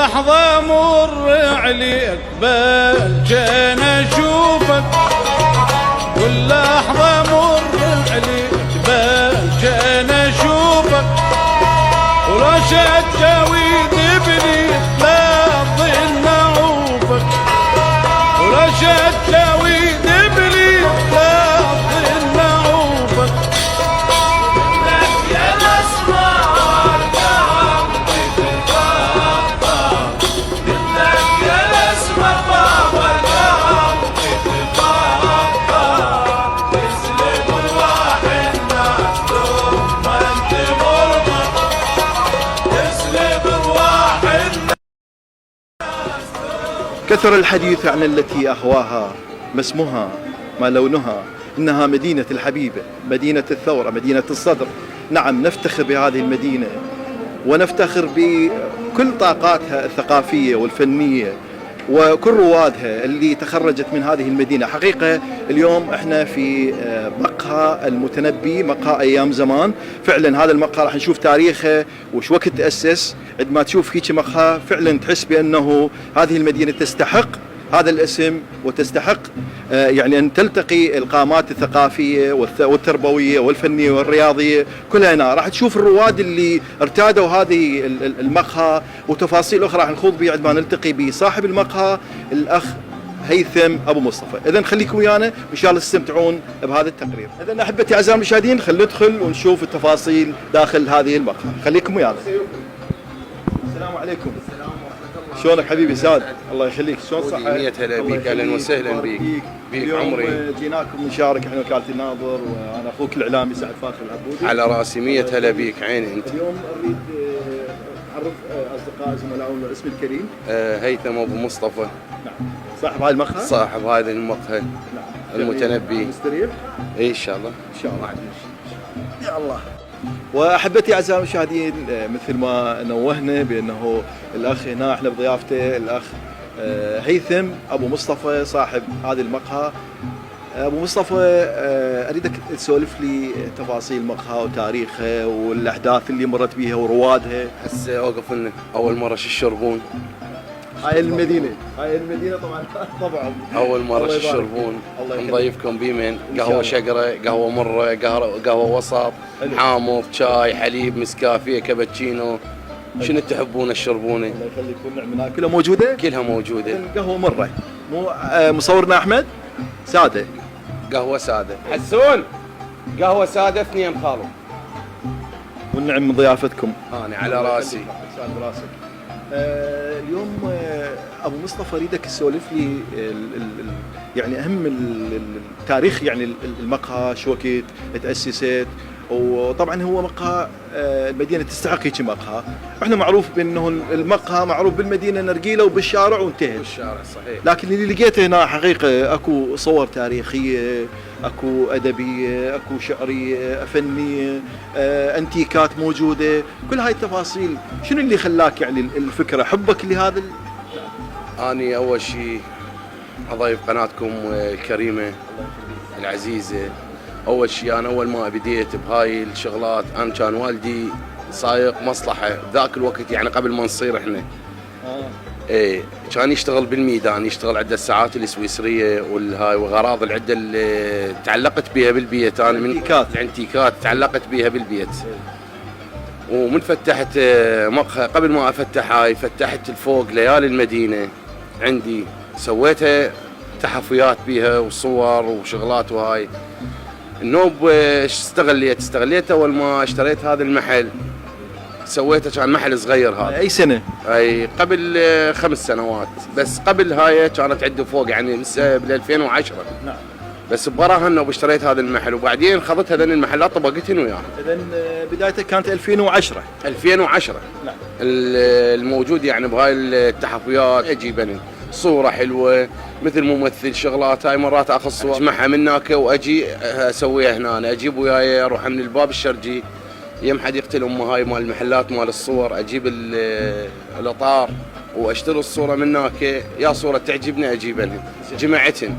لحظة مر عليك بلجان اشوفك، كل لحظة مر عليك بلجان اشوفك، ولا شتوي ذبني لا ظن اعوفك، ولا شتوي ذبني لا ظن اعوفك. يا الاسمار كثر الحديث عن التي أهواها، ما اسمها، ما لونها، إنها مدينة الحبيبة، مدينة الثورة، مدينة الصدر. نعم، نفتخر بهذه المدينة ونفتخر بكل طاقاتها الثقافية والفنية وكل روادها اللي تخرجت من هذه المدينة. حقيقة اليوم احنا في مقهى المتنبي، مقهى ايام زمان. فعلا هذا المقهى راح نشوف تاريخه وش وقت تأسس. عندما تشوف هيك مقهى فعلا تحس بانه هذه المدينة تستحق هذا الاسم وتستحق يعني ان تلتقي القامات الثقافية والتربوية والفنية والرياضية كلها هنا. راح تشوف الرواد اللي ارتادوا هذه المقهى وتفاصيل اخرى راح نخوض بها عندما نلتقي بصاحب المقهى الاخ هيثم ابو مصطفى. اذا خليكم ويانا وان شاء الله تستمتعون بهذا التقرير. اذا احبتي اعزائي المشاهدين خلينا ندخل ونشوف التفاصيل داخل هذه المقهى. خليكم ويانا. السلام عليكم. شلونك حبيبي سعد؟ الله يخليك. شلون صحتك؟ 100 هلا بيك، اهلا وسهلا بيك. بيك عمري. جيناكم نشارك احنا وكالة الناظر وانا اخوك الاعلامي سعد فاخر العبودي. على راسي 100 هلا بيك، عيني انت. اليوم اريد اعرف اصدقاء زملائنا الاسم الكريم. هيثم ابو مصطفى. نعم. صاحب هاي المقهى؟ صاحب هذا المقهى. نعم. المتنبي. مستريح؟ اي ان شاء الله. ان شاء الله. يا الله. واحبتي اعزائي المشاهدين مثل ما نوهنا بانه الاخ هنا احنا بضيافته الاخ هيثم ابو مصطفى صاحب هذه المقهى. ابو مصطفى اريدك تسولف لي تفاصيل المقهى وتاريخها والاحداث اللي مرت بيها وروادها. هسه اوقف لنا اول مره شو الشربون. هاي المدينه طبعا اول مره شو الشربون. نضيفكم بيمن قهوه شقره، قهوه مره، قهوه وسط، حامض، شاي، حليب، نسكافيه، كابتشينو. شنو تحبون الشربونه؟ الله يخليك والنعم. كلها موجوده؟ كلها موجوده. قهوه مره مو مصورنا احمد ساده. قهوه ساده. حسون قهوه ساده 2 خالو. والنعم من ضيافتكم. انا على راسي. سعد براسك. اليوم ابو مصطفى اريدك تسولف لي يعني اهم التاريخ، يعني المقهى شو وقت تاسست. وطبعا هو مقهى المدينه تستحق هيك مقهى. احنا معروف بانه المقهى معروف بالمدينه نرجيله وبالشارع وانتهى. بالشارع صحيح. لكن اللي لقيته هنا حقيقه اكو صور تاريخيه، اكو ادبيه، اكو شعريه، فنيه، انتيكات موجوده، كل هاي التفاصيل. شنو اللي خلاك يعني الفكره حبك لهذا اني اول شيء اضيف قناتكم الكريمه العزيزه. اول شيء انا اول ما بديت بهاي الشغلات انا كان والدي سايق مصلحه ذاك الوقت، يعني قبل ما نصير احنا. ايه كان يشتغل بالميدان، يشتغل عده الساعات السويسريه والهاي واغراض العده اللي تعلقت بها بالبيت. انا من الانتيكات تعلقت بها بالبيت. ومن فتحت مقهى، قبل ما افتح هاي فتحت الفوق ليالي المدينه عندي، سويتها تحفيات بها وصور وشغلات. وهاي النوب استغليت اول ما اشتريت هذا المحل. سويته كان محل صغير هذا. اي سنه؟ اي قبل 5 سنوات، بس قبل هاي كانت عنده فوق يعني بال 2010. نعم. بس ببراهن واشتريت هذا المحل وبعدين خذت هذين المحلات طبقتهن وياه. اذا بدايته كانت 2010. 2010. نعم. الموجود يعني بهاي التحفيات اجيب صوره حلوه مثل ممثل شغلات. هاي مرات اخذ صور اجمعها من هناك واجي اسويها هنا. اجيب وياي اروح من الباب الشرجي يم حديقه الام هاي مال المحلات مال الصور، اجيب الاطار واشتري الصوره من هناك. يا صوره تعجبني اجيبها جمعتهن.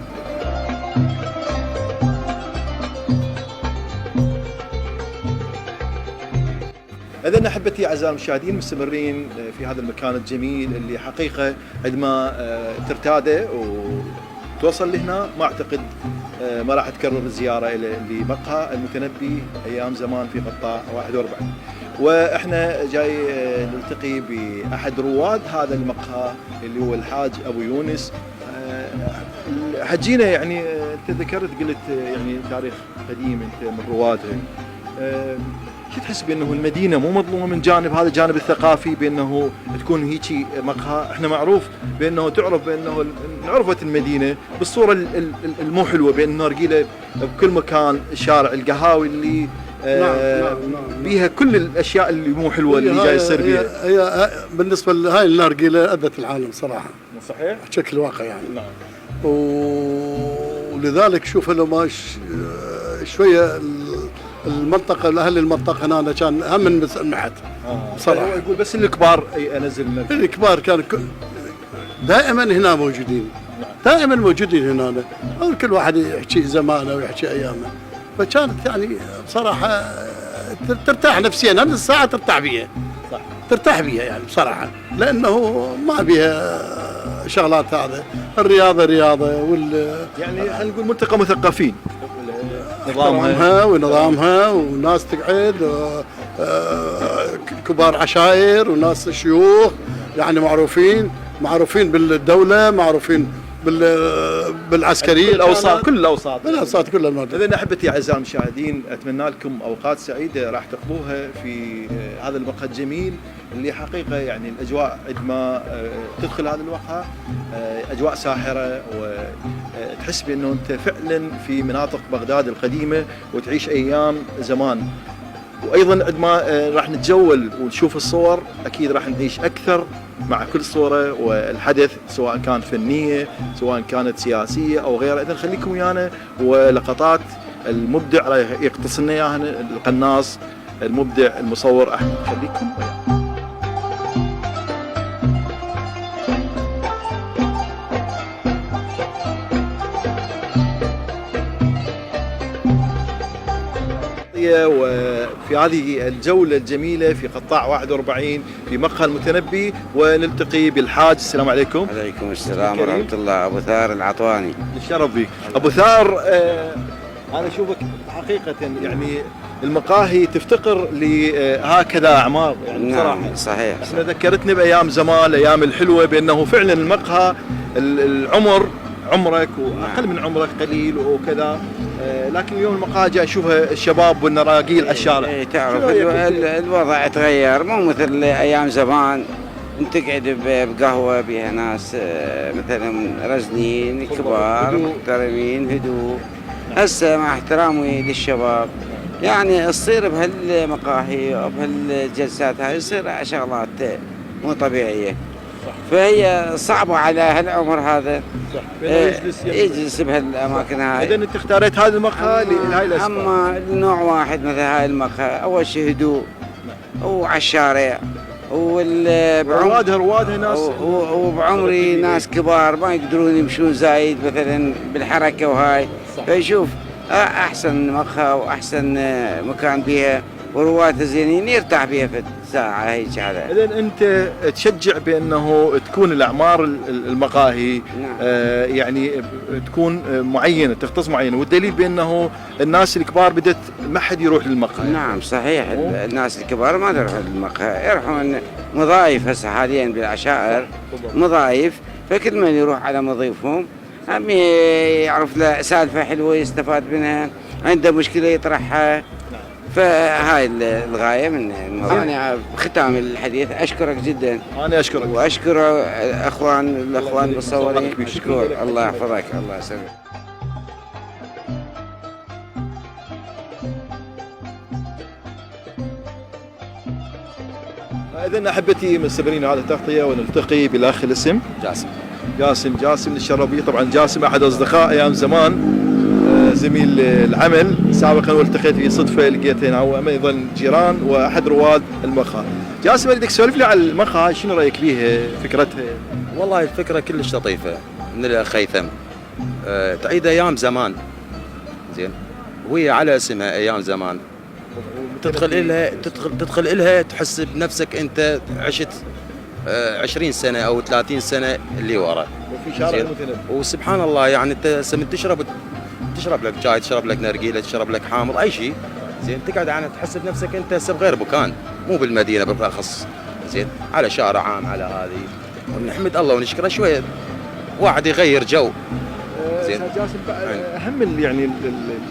إذن أحبتي أعزائي المشاهدين مستمرين في هذا المكان الجميل اللي حقيقة عندما ترتاده وتوصل لهنا ما أعتقد ما راح تكرر الزيارة لمقهى المتنبي أيام زمان في قطاع 41. وإحنا جاي نلتقي بأحد رواد هذا المقهى اللي هو الحاج أبو يونس. حجينا يعني أنت ذكرت قلت يعني تاريخ قديم أنت من روادها. شو تحس بأنه المدينة مو مظلومة من جانب هذا الجانب الثقافي بأنه تكون هيجي مقهى؟ احنا معروف بأنه تعرف بأنه عرفت المدينة بالصورة المو حلوة بأن نرجيلة بكل مكان، شارع القهاوي اللي بيها كل الأشياء اللي مو حلوة اللي جاي يصير بيها. هي بالنسبة لهاي النارجيلة أذت العالم صراحة. صحيح؟ بشكل واقع يعني. نعم. ولذلك شوف لو ما شوية المنطقة لأهل المنطقة هنا كان هم من مسمحت صراحة. يقول بس الكبار أنزل الكبار كان دائما هنا موجودين. دائما موجودين هنا، كل واحد يحكي زمانه ويحكي أيامه، فكانت يعني بصراحة ترتاح نفسيا. هذه الساعة ترتاح بيها. صح. ترتاح بيها يعني بصراحة، لأنه ما بيها شغلات هذا. الرياضة رياضة يعني خلينا نقول ملتقى مثقفين. نظامها ونظامها وناس تقعد كبار عشائر وناس شيوخ يعني معروفين بالدولة، معروفين بالعسكرية، الأوساط كل الأوساط كل المواد. إذن أحبتي أعزائي المشاهدين أتمنى لكم أوقات سعيدة راح تقضوها في هذا المقهى الجميل اللي حقيقة يعني الأجواء عندما تدخل هذا المقهى أجواء ساحرة، وتحس بأنه أنت فعلا في مناطق بغداد القديمة وتعيش أيام زمان. وأيضا عندما راح نتجول ونشوف الصور أكيد راح نعيش أكثر مع كل صورة والحدث، سواء كان فنية سواء كانت سياسية أو غيرها. إذن خليكم ويانا ولقطات المبدع يقتص لنا إياها القناص المبدع المصور أحمد. خليكم ويانا. وفي هذه الجولة الجميلة في قطاع 41 في مقهى المتنبي ونلتقي بالحاج. السلام عليكم. عليكم السلام ورحمة الله. أبو ثار العطواني. الشرف بك أبو ثار. أنا أشوفك حقيقة يعني المقاهي تفتقر لهكذا أعمار يعني بصراحة. نعم صحيح. احنا ذكرتني بأيام زمان الأيام الحلوة بأنه فعلا المقهى العمر عمرك واقل من عمرك قليل وكذا، لكن اليوم المقاهي جاي اشوفها الشباب والنراقيل على الشارع. تعرف الوضع تغير، مو مثل ايام زمان انت تقعد بقهوه بها ناس مثلا رزنين كبار محترمين هدوء. هسه مع احترامي للشباب يعني تصير بهالمقاهي وبهالجلسات هاي يصير شغلات مو طبيعيه، فهي صعبة على هالعمر هذا. صح. يجلس بهالأماكن هاي. إذا أنت اختاريت هذا المقهى لهاي الأسباب. أما نوع واحد مثل هاي المقهى أول شيء هدوء وعلى الشارع روادها ناس وبعمري ناس كبار ما يقدرون يمشون زايد مثلا بالحركة وهاي. فيشوف أحسن مقهى وأحسن مكان بيها ورواتها زينين يرتاح بها في الساعة هيك على. إذن أنت تشجع بأنه تكون الأعمار المقاهي يعني تكون معينة تختص معينة، والدليل بأنه الناس الكبار بدت ما حد يروح للمقهى. نعم صحيح. الناس الكبار ما يروحون للمقهى، يروحون مضايف هسه حاليا بالعشائر مضايف، فكل من يروح على مضيفهم هم يعرف له سالفة حلوة يستفاد منها، عنده مشكلة يطرحها. فهاي الغاية من الموضوع. أنا بختام الحديث أشكرك جدا. أنا أشكرك وأشكر الأخوان المصورين. أشكر الله يحفظك. الله يسلمك. إذن أحبتي مستمرين على التغطية ونلتقي بالأخ الاسم جاسم الشربي. طبعا جاسم أحد أصدقاء أيام زمان، زميل العمل سابقا والتقيت فيه صدفه لقيته هو ايضا جيران واحد رواد المقهى. جاسم بدك تسولف لي على المقهى، شنو رايك بيها فكرتها؟ والله الفكره كلش لطيفه من الاخ هيثم، تعيد ايام زمان زين، وهي على اسمها ايام زمان. تدخل إلها تحس بنفسك أنت عشت 20 سنة أو 30 سنة اللي ورا. وفي شارع مثلا. وسبحان الله يعني أنت سمن تشرب لك شاي، تشرب لك نرجيلة، تشرب لك حامض، أي شيء زين تقعد يعني تحس بنفسك أنت هسه بغير مكان، مو بالمدينة بالأخص زين، على شارع عام على هذه، ونحمد الله ونشكره شوية واحد يغير جو. زين جاسم اهم يعني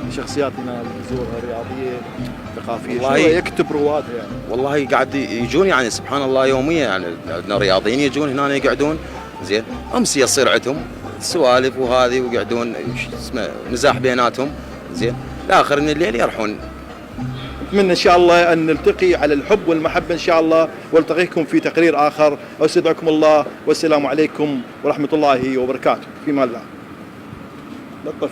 الشخصيات هنا اللي تزورها الرياضيه ثقافيه شو يكتب روادها يعني؟ والله قاعد يجون يعني سبحان الله يوميا، يعني عندنا رياضيين يجون هنا يقعدون زين، امس يصير عندهم سوالف وهذه ويقعدون اسمه مزاح بيناتهم زين، لاخر من الليل يرحون. اتمنى ان شاء الله ان نلتقي على الحب والمحبه ان شاء الله، والتقيكم في تقرير اخر، واستودعكم الله والسلام عليكم ورحمه الله وبركاته، في امان الله. لطف